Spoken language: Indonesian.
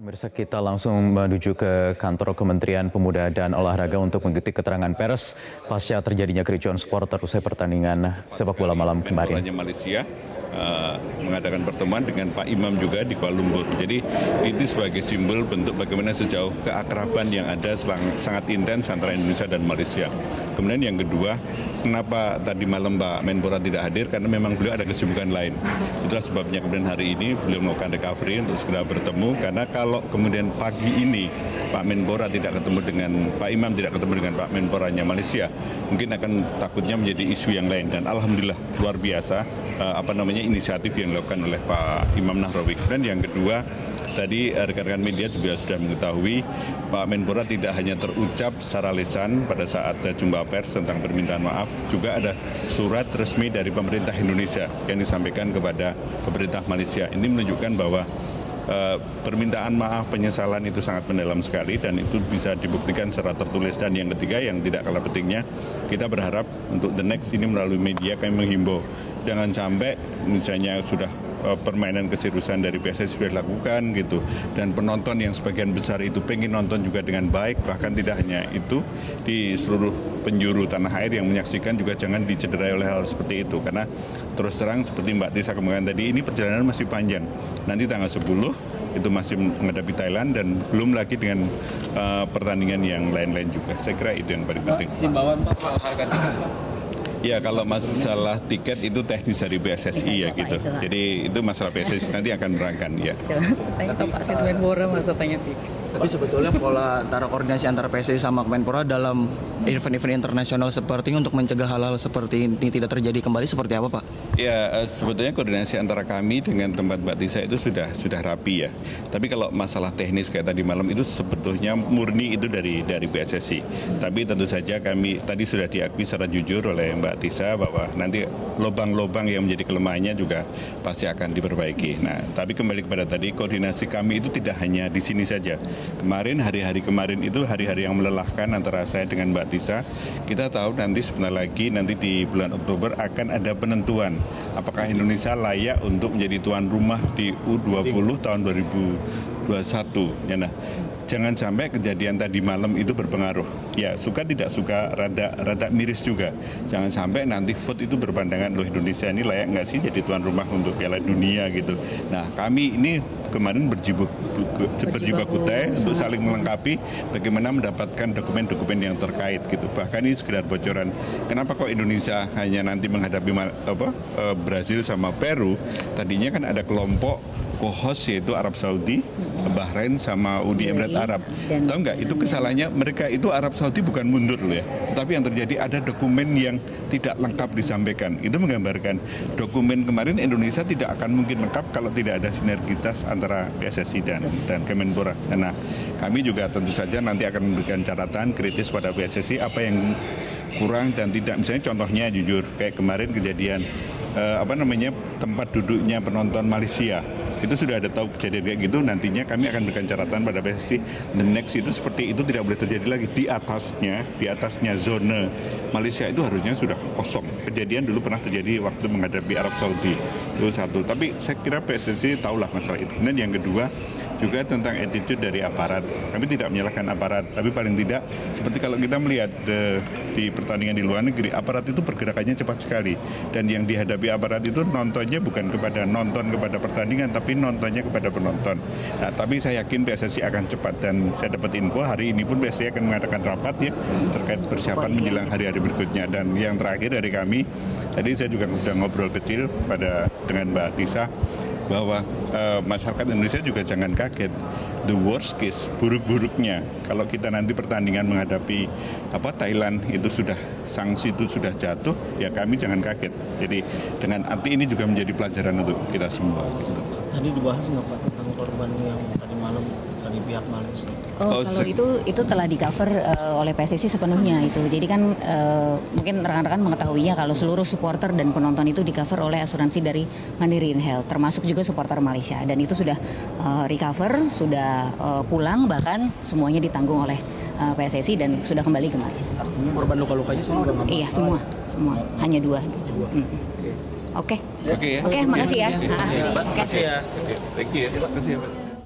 Pemirsa, kita langsung menuju ke kantor Kementerian Pemuda dan Olahraga untuk mengikuti keterangan pers pasca terjadinya kericuan supporter usai pertandingan sepak bola malam kemarin. Malaysia mengadakan pertemuan dengan Pak Imam juga di Kuala Lumpur. Jadi itu sebagai simbol bentuk bagaimana sejauh keakraban yang ada sangat intens antara Indonesia dan Malaysia. Kemudian yang kedua, kenapa tadi malam Pak Menpora tidak hadir? Karena memang beliau ada kesibukan lain. Itulah sebabnya kemudian hari ini beliau melakukan recovery untuk segera bertemu. Karena kalau kemudian pagi ini Pak Menpora tidak ketemu dengan Pak Imam, tidak ketemu dengan Pak Menporanya Malaysia, mungkin akan takutnya menjadi isu yang lain. Dan alhamdulillah luar biasa inisiatif yang dilakukan oleh Pak Imam Nahrawi. Dan yang kedua, tadi rekan-rekan media juga sudah mengetahui Pak Menpora tidak hanya terucap secara lisan pada saat jumpa pers tentang permintaan maaf, juga ada surat resmi dari pemerintah Indonesia yang disampaikan kepada pemerintah Malaysia. Ini menunjukkan bahwa permintaan maaf, penyesalan itu sangat mendalam sekali dan itu bisa dibuktikan secara tertulis. Dan yang ketiga yang tidak kalah pentingnya, kita berharap untuk the next ini melalui media kami menghimbau jangan sampai misalnya sudah permainan keseriusan dari PSSI sudah dilakukan gitu, dan penonton yang sebagian besar itu pengen nonton juga dengan baik, bahkan tidak hanya itu, di seluruh penjuru tanah air yang menyaksikan juga jangan dicederai oleh hal seperti itu. Karena terus terang seperti Mbak Tisa kemarin tadi, ini perjalanan masih panjang, nanti tanggal 10 itu masih menghadapi Thailand dan belum lagi dengan pertandingan yang lain-lain juga. Saya kira itu yang paling penting. Himbauan Pak, harga tiket Pak? Ya, kalau masalah tiket itu teknis dari PSSI ya gitu. Jadi itu masalah PSSI nanti akan merangkan ya. Tanya ke Pak Menpora masa tanya tiket. Tapi sebetulnya pola antara koordinasi antara PSSI sama Kemenpora dalam event-event internasional seperti ini untuk mencegah hal-hal seperti ini tidak terjadi kembali seperti apa Pak? Ya, sebetulnya koordinasi antara kami dengan tempat Mbak Tisa itu sudah rapi ya. Tapi kalau masalah teknis kayak tadi malam itu sebetulnya murni itu dari PSSI. Tapi tentu saja kami tadi sudah diakui secara jujur oleh Mbak Tisa bahwa nanti lubang-lubang yang menjadi kelemahannya juga pasti akan diperbaiki. Nah, tapi kembali kepada tadi, koordinasi kami itu tidak hanya di sini saja. Kemarin, hari-hari kemarin itu hari-hari yang melelahkan antara saya dengan Mbak Tisa. Kita tahu nanti sebentar lagi, nanti di bulan Oktober akan ada penentuan apakah Indonesia layak untuk menjadi tuan rumah di U20 tahun 2021. Ya, nah, jangan sampai kejadian tadi malam itu berpengaruh. Ya, suka tidak suka, rada miris juga. Jangan sampai nanti vote itu berpandangan, loh Indonesia ini layak nggak sih jadi tuan rumah untuk Piala Dunia gitu. Nah, kami ini kemarin berjibaku teh untuk saling melengkapi bagaimana mendapatkan dokumen-dokumen yang terkait gitu. Bahkan ini sekedar bocoran. Kenapa kok Indonesia hanya nanti menghadapi Brazil sama Peru? Tadinya kan ada kelompok co-host yaitu Arab Saudi, Bahrain sama Uni Emirat Arab. Tahu nggak, itu kesalahannya mereka itu Arab Saudi bukan mundur loh ya, tetapi yang terjadi ada dokumen yang tidak lengkap disampaikan. Itu menggambarkan dokumen kemarin Indonesia tidak akan mungkin lengkap kalau tidak ada sinergitas antara PSSI dan Kemenpora. Nah, kami juga tentu saja nanti akan memberikan catatan kritis pada PSSI apa yang kurang dan tidak. Misalnya contohnya jujur kayak kemarin kejadian tempat duduknya penonton Malaysia, itu sudah ada tahu kejadian kayak gitu. Nantinya kami akan berikan catatan pada PSSI, the next itu seperti itu tidak boleh terjadi lagi. Di atasnya zona Malaysia itu harusnya sudah kosong. Kejadian dulu pernah terjadi waktu menghadapi Arab Saudi, itu satu. Tapi saya kira PSSI tahulah masalah itu. Kemudian yang kedua juga tentang attitude dari aparat. Kami tidak menyalahkan aparat, tapi paling tidak seperti kalau kita melihat di pertandingan di luar negeri, aparat itu pergerakannya cepat sekali, dan yang dihadapi aparat itu nontonnya bukan kepada pertandingan, tapi nontonnya kepada penonton. Nah, tapi saya yakin PSSI akan cepat, dan saya dapat info hari ini pun PSSI akan mengadakan rapat ya terkait persiapan menjelang hari-hari berikutnya. Dan yang terakhir dari kami, tadi saya juga sudah ngobrol kecil dengan Mbak Tisa bahwa masyarakat Indonesia juga jangan kaget. The worst case, buruk-buruknya, kalau kita nanti pertandingan menghadapi Thailand itu sudah sanksi itu sudah jatuh, ya kami jangan kaget. Jadi dengan arti ini juga menjadi pelajaran untuk kita semua. Gitu. Tadi dibahas nggak Pak tentang korban yang tadi malam dari pihak Malaysia? Kalau itu telah di-cover oleh PSSI sepenuhnya itu. Jadi kan mungkin rekan-rekan mengetahuinya kalau seluruh supporter dan penonton itu di-cover oleh asuransi dari Mandiri Health, termasuk juga supporter Malaysia. Dan itu sudah recover, sudah pulang, bahkan semuanya ditanggung oleh PSSI dan sudah kembali ke Malaysia. Artinya korban luka-lukanya semua? Iya, semua. Hanya dua. Oke, makasih ya. Terima kasih ya. Thank you.